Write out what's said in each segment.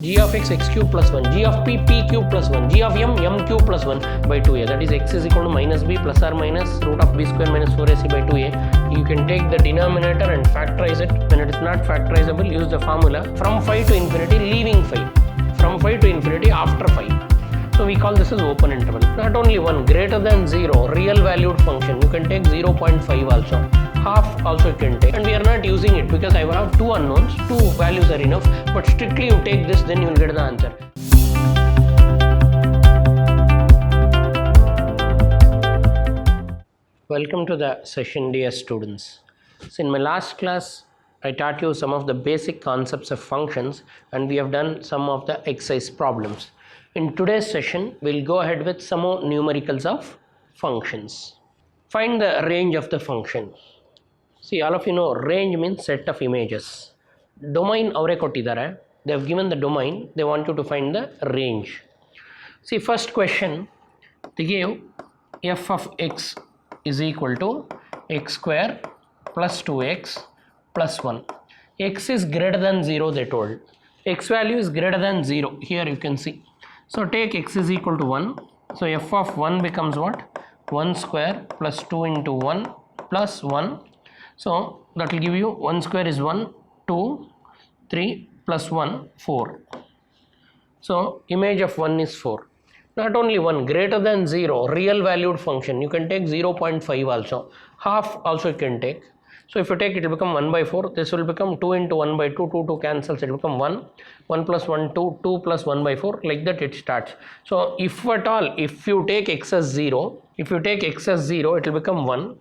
g of x x cube plus 1, g of p p cube plus 1, g of m m cube plus 1 by 2a, that is x is equal to minus b plus or minus root of b square minus 4ac by 2a. You can take the denominator and factorize it. When it is not factorizable, use the formula from 5 to infinity leaving 5, from 5 to infinity after 5. So we call this as open interval. Not only one, greater than 0, real valued function, you can take 0.5 also, half also you can take, and we are not using it because I will have two unknowns, two values are enough, but strictly you take this, then you will get the answer. Welcome to the session, dear students. So in my last class I taught you some of the basic concepts of functions and we have done some of the exercise problems. In today's session we'll go ahead with some more numericals of functions. Find the range of the function. See, all of you know range means set of images. Domain avare kottidare, they have given the domain, they want you to find the range. See, first question, they gave f of x is equal to x square plus 2x plus 1. X is greater than 0, they told. X value is greater than 0, here you can see. So take x is equal to 1. So f of 1 becomes what? 1 square plus 2 into 1 plus 1. So that will give you 1 square is 1, 2, 3 plus 1, 4. So image of 1 is 4. Not only 1, greater than 0, real valued function, you can take 0.5 also, half also you can take. So if you take it will become 1 by 4, this will become 2 into 1 by 2, 2 cancels, it will become 1, 1 plus 1, 2, 2 plus 1 by 4, like that it starts. So if at all, if you take x as 0, it will become 1.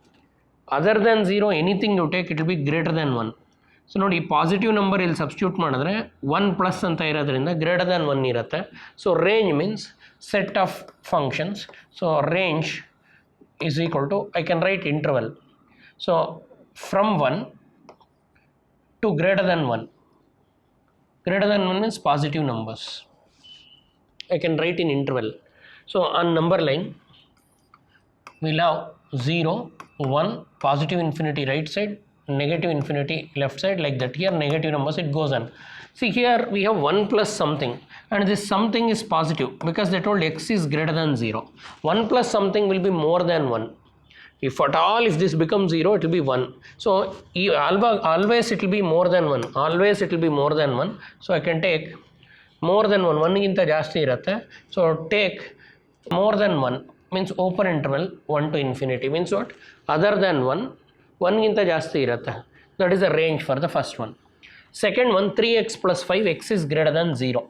Other than 0, anything you take, it will be greater than 1. So ನೋಡಿ positive number ಇಲ್ಲಿ substitute ಮಾಡಿದ್ರೆ 1 plus ಅಂತ ಇರೋದ್ರಿಂದ greater than 1 ಇರುತ್ತೆ. So range means set of functions. So range is equal to, I can write interval. So from 1 to greater than 1. Greater than 1 means positive numbers. I can write in interval. So on number line, we'll have 0, 1, positive infinity right side, negative infinity left side, like that. Here negative numbers, it goes on. See, here we have 1 plus something and this something is positive because they told x is greater than 0. 1 plus something will be more than 1. If at all, if this becomes 0, it will be 1. So always it will be more than 1. Always it will be more than 1. So I can take more than 1. 1 ginta ಜಾಸ್ತಿ ಇರುತ್ತೆ. So take more than 1 means open interval 1 to infinity means what? Other than 1, 1 ginta ಜಾಸ್ತಿ ಇರುತ್ತೆ. That is the range for the first one. Second one, 3x plus 5, x is greater than 0.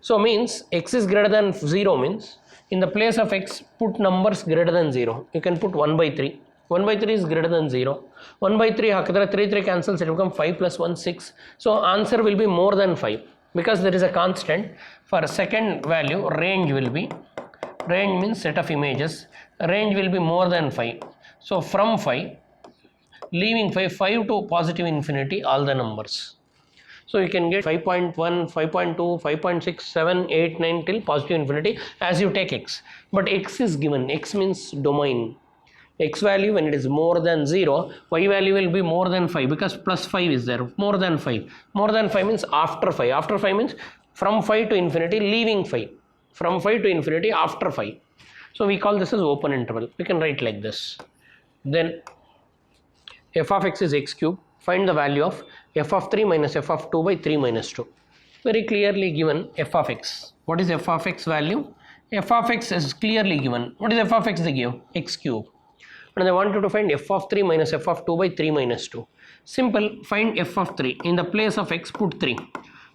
So means x is greater than 0 means in the place of x put numbers greater than 0. You can put 1 by 3. 1 by 3 is greater than 0. 1 by 3 hakadre 3 cancels, it will become 5 plus 1 6. So answer will be more than 5 because there is a constant. For second value, range will be, range means set of images, range will be more than 5. So from 5 leaving 5 to positive infinity, all the numbers. So you can get 5.1, 5.2, 5.6, 7, 8, 9 till positive infinity as you take x. But x is given, x means domain. X value when it is more than 0, y value will be more than 5 because plus 5 is there, more than 5. More than 5 means after 5. After 5 means from 5 to infinity leaving 5. From 5 to infinity after 5. So we call this as open interval. We can write like this. Then f of x is x cube. Find the value of f of 3 minus f of 2 by 3 minus 2. Very clearly given f of x. What is f of x value? F of x is clearly given. What is f of x they give? X cube. And they want you to find f of 3 minus f of 2 by 3 minus 2. Simple, find f of 3. In the place of x put 3.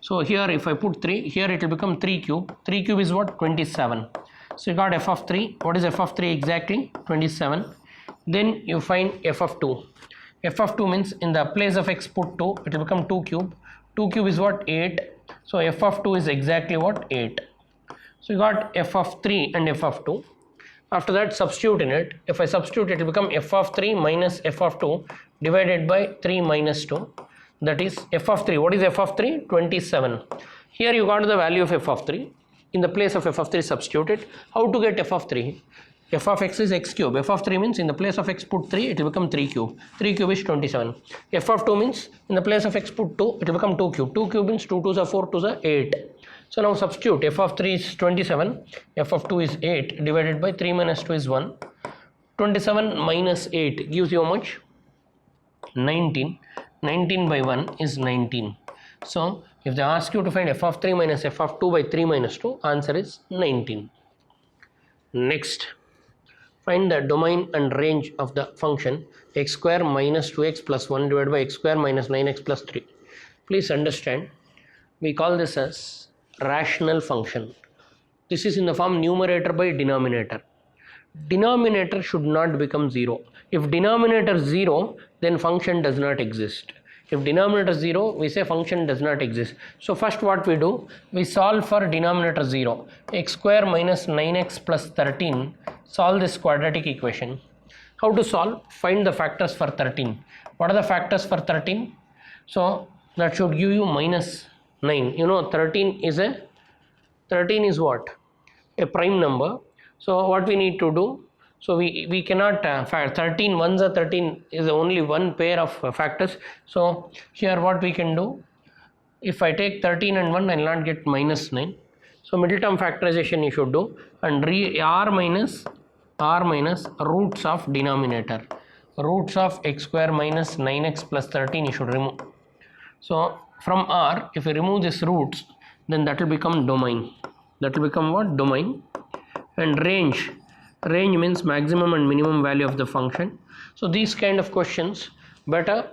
So here if I put 3, here it will become 3 cube. 3 cube is what? 27. So you got f of 3. What is f of 3 exactly? 27. Then you find f of 2. F of 2 means in the place of x put 2, it will become 2 cube. 2 cube is what? 8. So f of 2 is exactly what? 8. So you got f of 3 and f of 2. After that substitute in it. If I substitute, it will become f of 3 minus f of 2 divided by 3 minus 2. That is f of 3. What is f of 3? 27. Here you got the value of f of 3. In the place of f of 3 substitute it. How to get f of 3? F of x is x cube. F of 3 means in the place of x put 3, it will become 3 cube. 3 cube is 27. F of 2 means in the place of x put 2, it will become 2 cube. 2 cube means 2 2s are 4 2s are 8. So now substitute. F of 3 is 27, f of 2 is 8, divided by 3 minus 2 is 1. 27 minus 8 gives you how much? 19. 19 by 1 is 19. So if they ask you to find f of 3 minus f of 2 by 3 minus 2, answer is 19. Next, find the domain and range of the function x square minus 2x plus 1 divided by x square minus 9x plus 3. Please understand, we call this as rational function. This is in the form numerator by denominator. Denominator should not become 0. If denominator is 0, then function does not exist. If denominator is 0, we say function does not exist. So first what we do, we solve for denominator 0. X square minus 9x plus 13. Solve this quadratic equation. How to solve? Find the factors for 13. What are the factors for 13? So that should give you minus 9. You know 13 is what? A prime number. So what we need to do? So we cannot 13 ones are 13 is only one pair of factors. So here what we can do, if I take 13 and 1, I will not get minus 9. So middle term factorization you should do, and r minus roots of denominator. Roots of x square minus 9x plus 13 you should remove. So from r, if you remove these roots, then that will become domain. That will become what? Domain. And range means maximum and minimum value of the function. So these kind of questions, better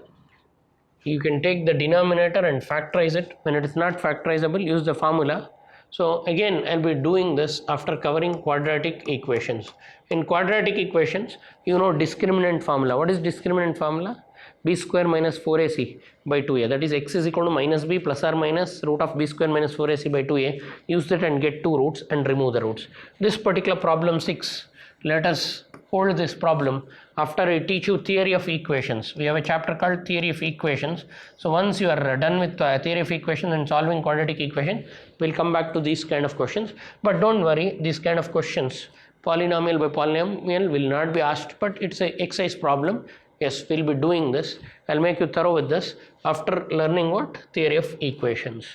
you can take the denominator and factorize it. When it is not factorizable, use the formula. So again I'll be doing this after covering quadratic equations. In quadratic equations, you know discriminant formula. What is discriminant formula? B square minus 4ac by 2a, that is x is equal to minus b plus or minus root of b square minus 4ac by 2a. Use that and get two roots and remove the roots. This particular problem 6, let us hold this problem after I teach you theory of equations. We have a chapter called theory of equations. So once you are done with theory of equations and solving quadratic equation, we'll come back to these kind of questions. But don't worry, these kind of questions, polynomial by polynomial, will not be asked, but it's a exercise problem. Yes, we'll be doing this. I'll make you thorough with this after learning what? Theory of equations.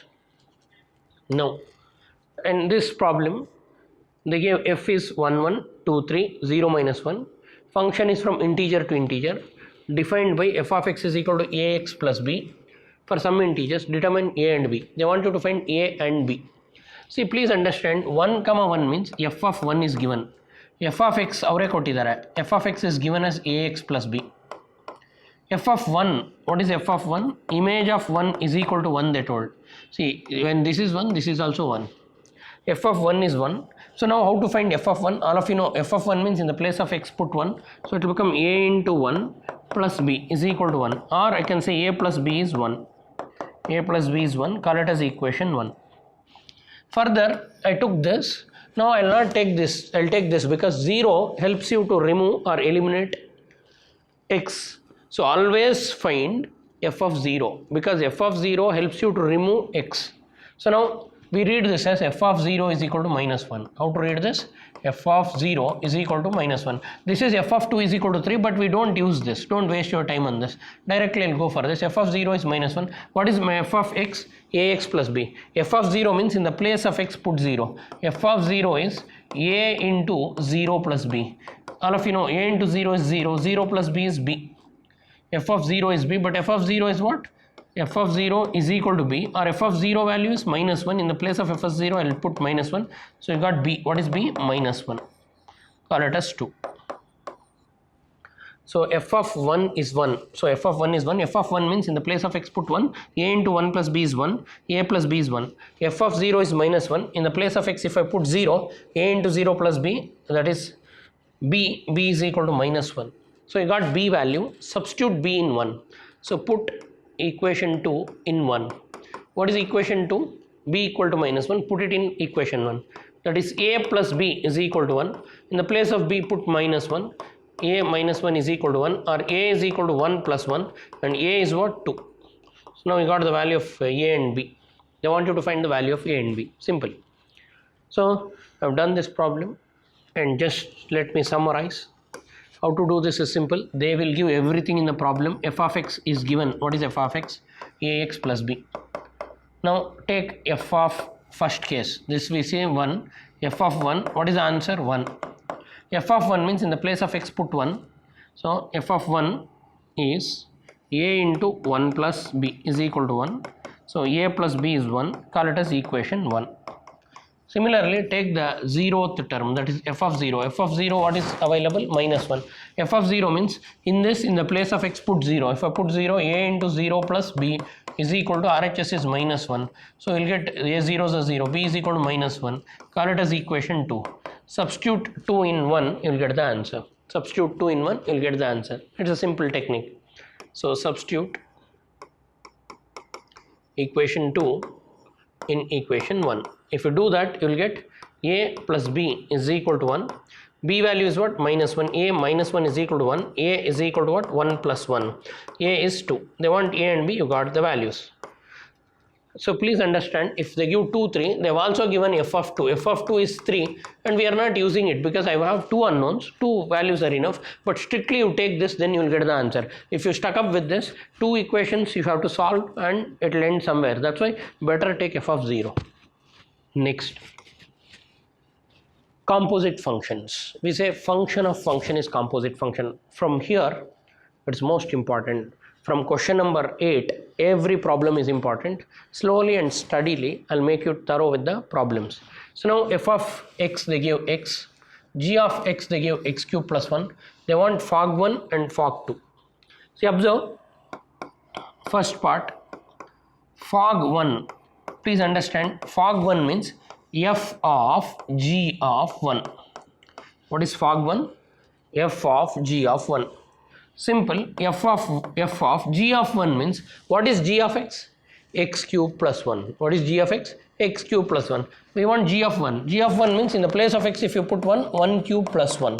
Now, in this problem, they gave f is 1, 1, 2, 3, 0 minus 1. Function is from integer to integer, defined by f of x is equal to ax plus b. For some integers, determine a and b. They want you to find a and b. See, please understand, 1, 1 means f of 1 is given. F of x avare kottidare. F of x is given as ax plus b. F of 1, what is f of 1? Image of 1 is equal to 1, they told. See, when this is 1, this is also 1. F of 1 is 1. So now how to find f of 1? All of you know f of 1 means in the place of x put 1. So it will become a into 1 plus b is equal to 1. Or I can say a plus b is 1. A plus b is 1. Call it as equation 1. Further, I took this. Now I will not take this. I will take this because 0 helps you to remove or eliminate x. So always find f of 0 because f of 0 helps you to remove x. So now we read this as f of 0 is equal to minus 1. How to read this? F of 0 is equal to minus 1. This is f of 2 is equal to 3, but we don't use this. Don't waste your time on this. Directly I'll go for this. F of 0 is minus 1. What is my f of x? Ax plus b. F of 0 means in the place of x put 0. F of 0 is a into 0 plus b. All of you know a into 0 is 0. 0 plus b is b. F of 0 is b, but f of 0 is what? F of 0 is equal to b, or f of 0 value is minus 1. In the place of f of 0, I will put minus 1. So you got b. What is b? Minus 1. Call it as 2. So f of 1 is 1. So f of 1 is 1. F of 1 means in the place of x put 1. A into 1 plus b is 1. A plus b is 1. F of 0 is minus 1. In the place of x, if I put 0, a into 0 plus b, that is b. B is equal to minus 1. So you got b value. Substitute b in 1. So put equation 2 in 1. What is equation 2? B equal to minus 1. Put it in equation 1. That is a plus b is equal to 1. In the place of b, put minus 1. A minus 1 is equal to 1, or a is equal to 1 plus 1, and a is what? 2. So now we got the value of a and b. They want you to find the value of a and b. Simple. So I have done this problem, and just let me summarize. How to do this is simple. They will give everything in the problem. F of x is given. What is f of x? Ax plus b. Now take f of first case. This we say 1, f of 1, what is the answer? 1. F of 1 means in the place of x put 1. So f of 1 is a into 1 plus b is equal to 1. So a plus b is 1, call it as equation 1. Similarly, take the 0th term, that is f of 0. F of 0, what is available? Minus 1. F of 0 means in the place of x put 0. If I put 0, a into 0 plus b is equal to RHS is minus 1. So you'll get a 0 is a 0, b is equal to minus 1. Call it as equation 2. Substitute 2 in 1, you'll get the answer. Substitute 2 in 1, you'll get the answer. It's a simple technique. So substitute equation 2 in equation 1. If you do that, you will get a plus b is equal to 1. B value is what? Minus 1. A minus 1 is equal to 1. A is equal to what? 1 plus 1. A is 2. They want a and b, you got the values. So please understand, if they give 2, 3, they have also given f of 2. F of 2 is 3 and we are not using it because I have 2 unknowns. 2 values are enough, but strictly you take this, then you will get the answer. If you stuck up with this, 2 equations you have to solve and it will end somewhere. That's why better take f of 0. Next, composite functions. We say function of function is composite function. From here, it's most important. From question number 8, every problem is important. Slowly and steadily, I'll make you thorough with the problems. So now f of x, they give x. G of x, they give x cube plus 1. They want fog 1 and fog 2. See, observe. First part, fog 1. Please understand, fog 1 means f of g of 1. What is fog 1? F of g of 1. Simple. F of g of 1 means, what is g of x? X cube plus 1. What is g of x? X cube plus 1. We want g of 1. G of 1 means in the place of x, if you put 1, 1 cube plus 1.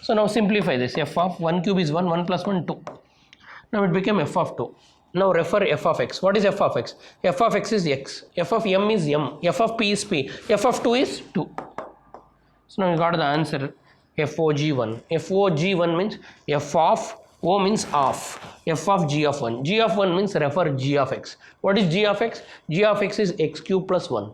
So now simplify this. F of 1 cube is 1, 1 plus 1, 2. Now it became f of 2. Now refer f of x. What is f of x? F of x is x. F of m is m. F of p is p. F of 2 is 2. So now you got the answer. FOG1. FOG1 means f of O means of. F of g of 1. G of 1 means refer g of x. What is g of x? G of x is x cube plus 1.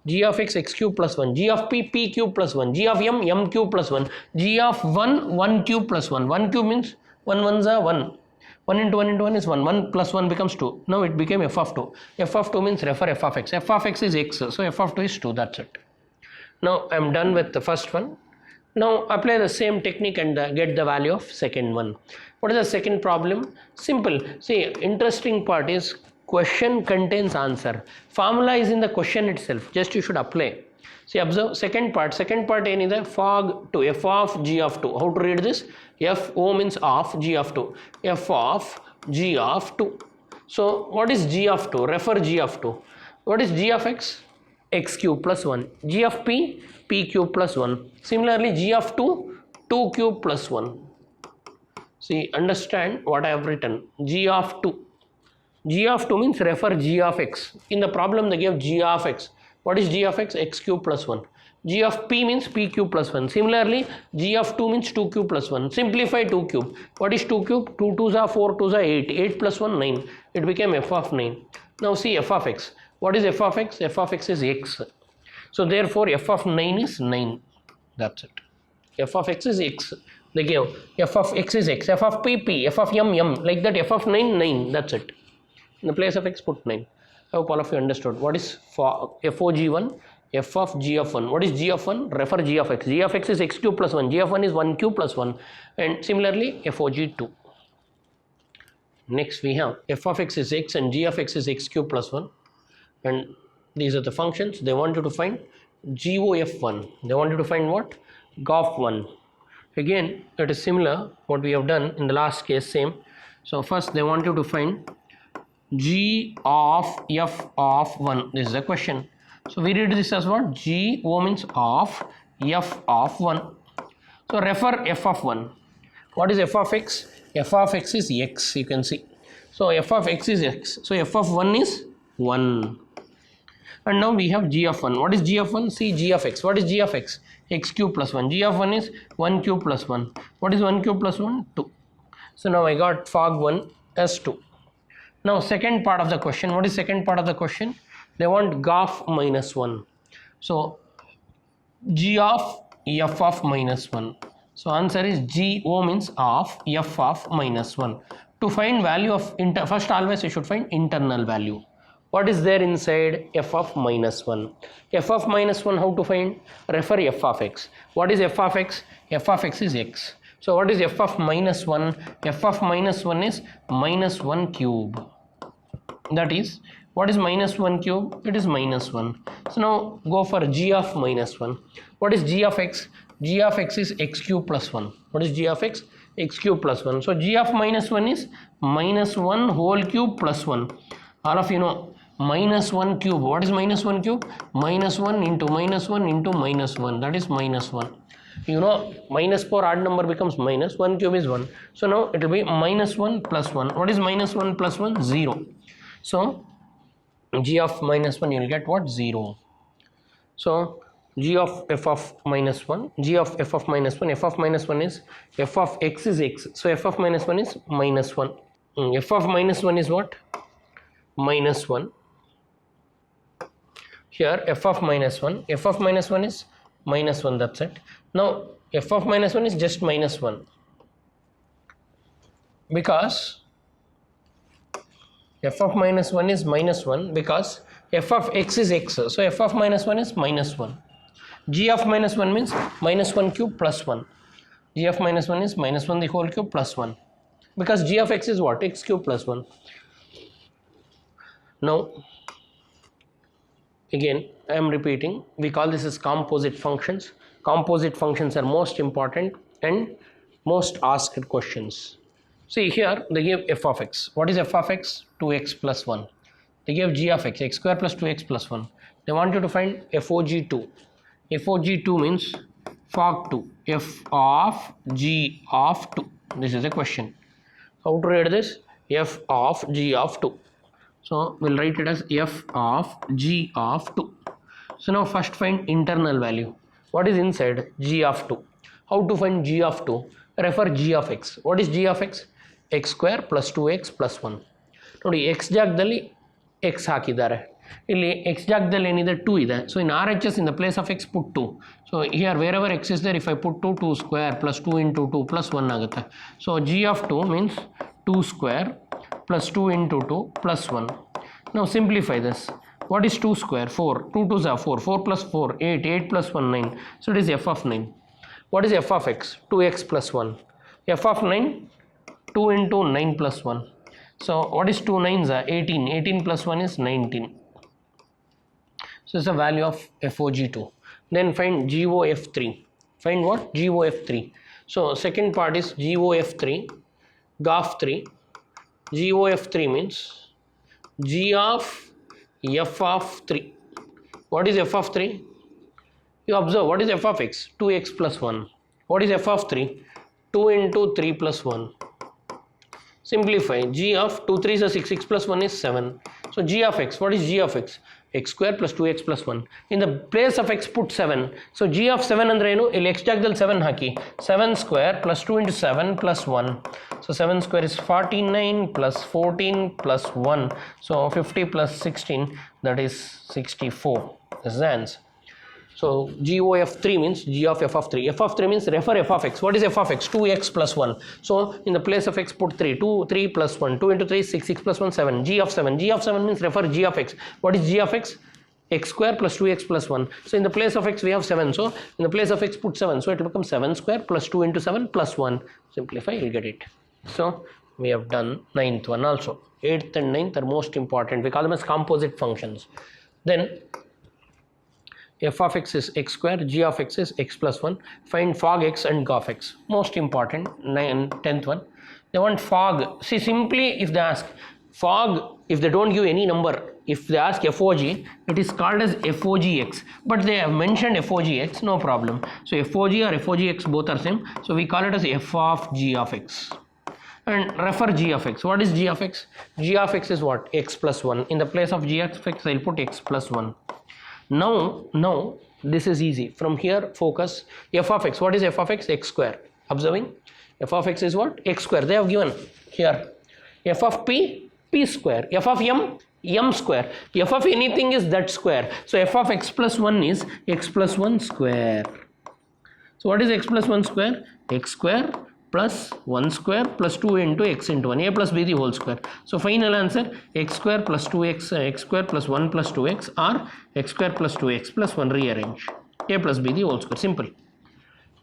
G of x, x cube plus 1. G of p, p cube plus 1. G of m, m cube plus 1. G of 1, 1 cube plus 1. 1 cube means 1 ones are 1. 1 into 1 into 1 is 1. 1 plus 1 becomes 2. Now it became f of 2. F of 2 means refer f of x. F of x is x. So f of 2 is 2. That's it. Now I am done with the first one. Now apply the same technique and get the value of second one. What is the second problem? Simple. See, interesting part is question contains answer. Formula is in the question itself. Just you should apply. See, observe second part. Second part any the fog 2. F of g of 2. How to read this? F O means of g of 2. F of g of 2. So what is g of 2? Refer g of 2. What is g of x? X cube plus 1. G of p, p cube plus 1. Similarly, g of 2, 2 cube plus 1. See, understand what I have written. G of 2. G of 2 means refer g of x. In the problem they give g of x. What is g of x? X cube plus 1. G of p means p cube plus 1. Similarly, g of 2 means 2 cube plus 1. Simplify 2 cube. What is 2 cube? 2 2s are 4 2s are 8. 8 plus 1, 9. It became f of 9. Now see f of x. What is f of x? F of x is x. So therefore f of 9 is 9. That's it. F of x is x. They give f of x is x. F of p, p. F of m, m. Like that, f of 9, 9. That's it. In the place of x, put 9. I hope all of you understood. What is FOG1? F of g of 1. What is g of 1? Refer g of x. G of x is x cube plus 1. G of 1 is 1 cube plus 1. And similarly, FOG2. Next we have f of x is x and g of x is x cube plus 1. And these are the functions. They want you to find GOF1. They want you to find what? GOF1. Again, it is similar what we have done in the last case, same. So first they want you to find G of f of 1. This is the question. So we read this as what? G O means of f of 1. So refer f of 1. What is f of x? F of x is x, you can see. So f of x is x. So f of 1 is 1. And now we have g of 1. What is g of 1? See g of x. What is g of x? X cube plus 1. G of 1 is 1 cube plus 1. What is 1 cube plus 1? 2. So now I got fog 1 as 2. Now second part of the question. What is second part of the question? They want g of minus 1. So g of f of minus 1. So answer is GO means of f of minus 1. To find value of first always you should find internal value. What is there inside f of minus 1? F of minus 1 how to find? Refer f of x. What is f of x? F of x is x. So what is f of minus 1? F of minus 1 is minus 1 cube. That is, what is minus 1 cube? It is minus 1. So now go for g of minus 1. What is g of x? G of x is x cube plus 1. What is g of x? X cube plus 1. So g of minus 1 is minus 1 whole cube plus 1. All of you know minus 1 cube. What is minus 1 cube? Minus 1 into minus 1 into minus 1. That is minus 1. You know minus 4 odd number becomes minus. 1 cube is 1. So now it will be minus 1 plus 1. What is minus 1 plus 1? 0. So g of minus 1 you will get what? 0. So g of f of minus 1, g of f of minus 1, f of minus 1 is f of x is x. So f of minus 1 is minus 1. F of minus 1 is what? Minus 1. Here f of minus 1, f of minus 1 is minus 1, that's it. Now f of minus 1 is just minus 1 because f of minus 1 is minus 1 because f of x is x. So f of minus 1 is minus 1. G of minus 1 means minus 1 cube plus 1. G of minus 1 is minus 1 the whole cube plus 1 because g of x is what? X cube plus 1. Now again I am repeating, we call this as composite functions. Composite functions are most important and most asked questions. See here they give f of x. What is f of x? 2x plus 1. They give g of x, x square plus 2x plus 1. They want you to find FOG2. FOG2 means FOG2. F of g of 2. This is a question. How to read this? F of g of 2. So we'll write it as f of g of 2. So now first find internal value. What is inside g of 2? How to find g of 2? Refer g of x. What is g of x? X square plus 2x plus 1. ನೋಡಿ x ಜಾಗದಲ್ಲಿ x ಹಾಕಿದ್ದಾರೆ, ಇಲ್ಲಿ x ಜಾಗದಲ್ಲಿ ಏನಿದೆ 2 ಇದೆ. So in RHS in the place of x put 2. So here wherever x is there, if I put 2, 2 square plus 2 into 2 plus 1 ಆಗುತ್ತೆ. So g of 2 means 2 square plus 2 into 2 plus 1. Now simplify this. What is 2 square? 4. 2 2s are 4. 4 plus 4, 8. 8 plus 1, 9. So it is f of 9. What is f of x? 2x plus 1. F of 9, 2 into 9 plus 1. So what is 2 9s are 18. 18 plus 1 is 19. So it's a value of FOG2. Then find GOF3. Find what? GOF3. So second part is GOF3, GOF3. GOF3 means G of f of 3. What is f of 3? You observe, what is f of x? 2x plus 1. What is f of 3? 2 into 3 plus 1. Simplify. G of 2 3s are 6, 6 plus 1 is 7. So g of x, what is g of x? X square plus 2x plus 1. In the place of x put 7. So g of 7 andre enu? Illi x ಜಾಗದಲ್ಲಿ 7 ಹಾಕಿ. 7 square plus 2 into 7 plus 1. So 7 square is 49 plus 14 plus 1. So 50 plus 16, that is 64. This is the answer. So GOF3 means G of f of 3. F of 3 means refer f of x. What is f of x? 2x plus 1. So in the place of x put 3. 2, 3 plus 1. 2 into 3 is 6. 6 plus 1, 7. G of 7. G of 7 means refer G of x. What is G of x? X square plus 2x plus 1. So in the place of x we have 7. So in the place of x put 7. So it will become 7 square plus 2 into 7 plus 1. Simplify, you will get it. So we have done 9th one also. 8th and 9th are most important. We call them as composite functions. Then f of x is x square, g of x is x plus 1. Find fog x and g of x. Most important, 10th one. They want fog. See, simply if they ask fog, if they don't give any number, if they ask FOG, it is called as FOGX. But they have mentioned FOGX, no problem. So FOG or FOGX both are same. So we call it as f of g of x. And refer g of x. What is g of x? G of x is what? X plus 1. In the place of g of x, I will put x plus 1. Now this is easy. From here focus f of x. What is f of x? X square. Observing, f of x is what? X square. They have given here f of p, p square. F of m, m square. F of anything is that square. So f of x plus 1 is x plus 1 square. So what is x plus 1 square? X square plus 1 square plus 2 into x into 1, a plus b the whole square. So final answer, x square plus 2x, x square plus 1 plus 2x, or x square plus 2x plus 1, rearrange, a plus b the whole square. Simple.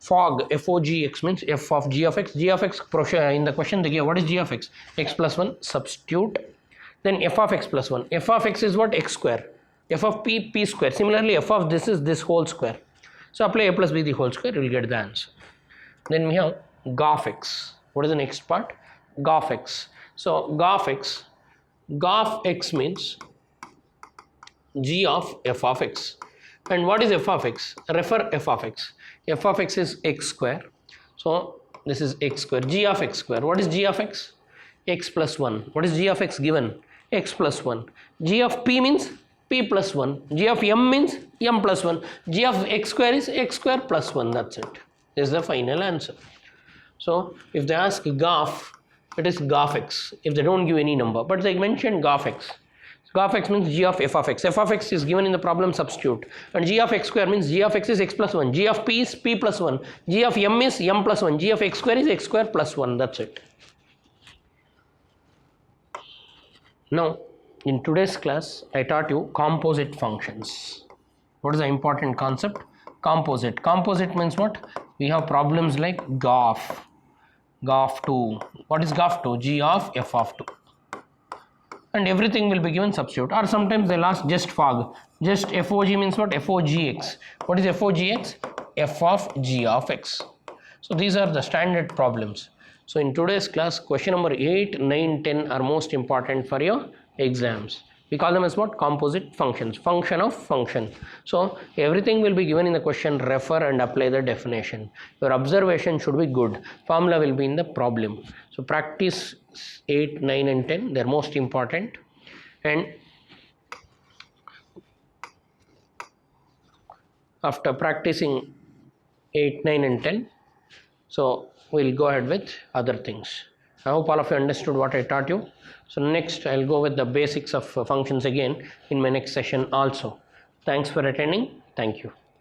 Fog, f-o-g-x means f of g of x. G of x, in the question they give what is g of x? X plus 1, substitute. Then f of x plus 1. F of x is what? X square. F of p, p square. Similarly, f of this is this whole square. So apply a plus b the whole square, you will get the answer. Then we have g of x. What is the next part? G of x. So g of x means g of f of x. And what is f of x? Refer f of x. F of x is x square. So this is x square. G of x square. What is g of x? X plus 1. What is g of x given? X plus 1. G of p means p plus 1. G of m means m plus 1. G of x square is x square plus 1. That's it. This is the final answer. So if they ask g of, it is g of x. If they don't give any number, but they mentioned g of x. G of x means g of f of x. F of x is given in the problem, substitute. And g of x square means g of x is x plus 1. G of p is p plus 1. G of m is m plus 1. G of x square is x square plus 1. That's it. Now, in today's class, I taught you composite functions. What is the important concept? Composite. Composite means what? We have problems like g of 2. What is g of 2? G of f of 2. And everything will be given substitute, or sometimes they'll ask just fog. Just FOG means what? FOGX. What is FOGX? F of g of x. So these are the standard problems. So in today's class, question number 8, 9, 10 are most important for your exams. We call them as what? Composite functions. Function of function. So everything will be given in the question. Refer and apply the definition. Your observation should be good. Formula will be in the problem. So practice 8, 9 and 10. They are most important. And after practicing 8, 9 and 10, so we'll go ahead with other things. I hope all of you understood what I taught you. So next I'll go with the basics of functions again in my next session also. Thanks for attending. Thank you.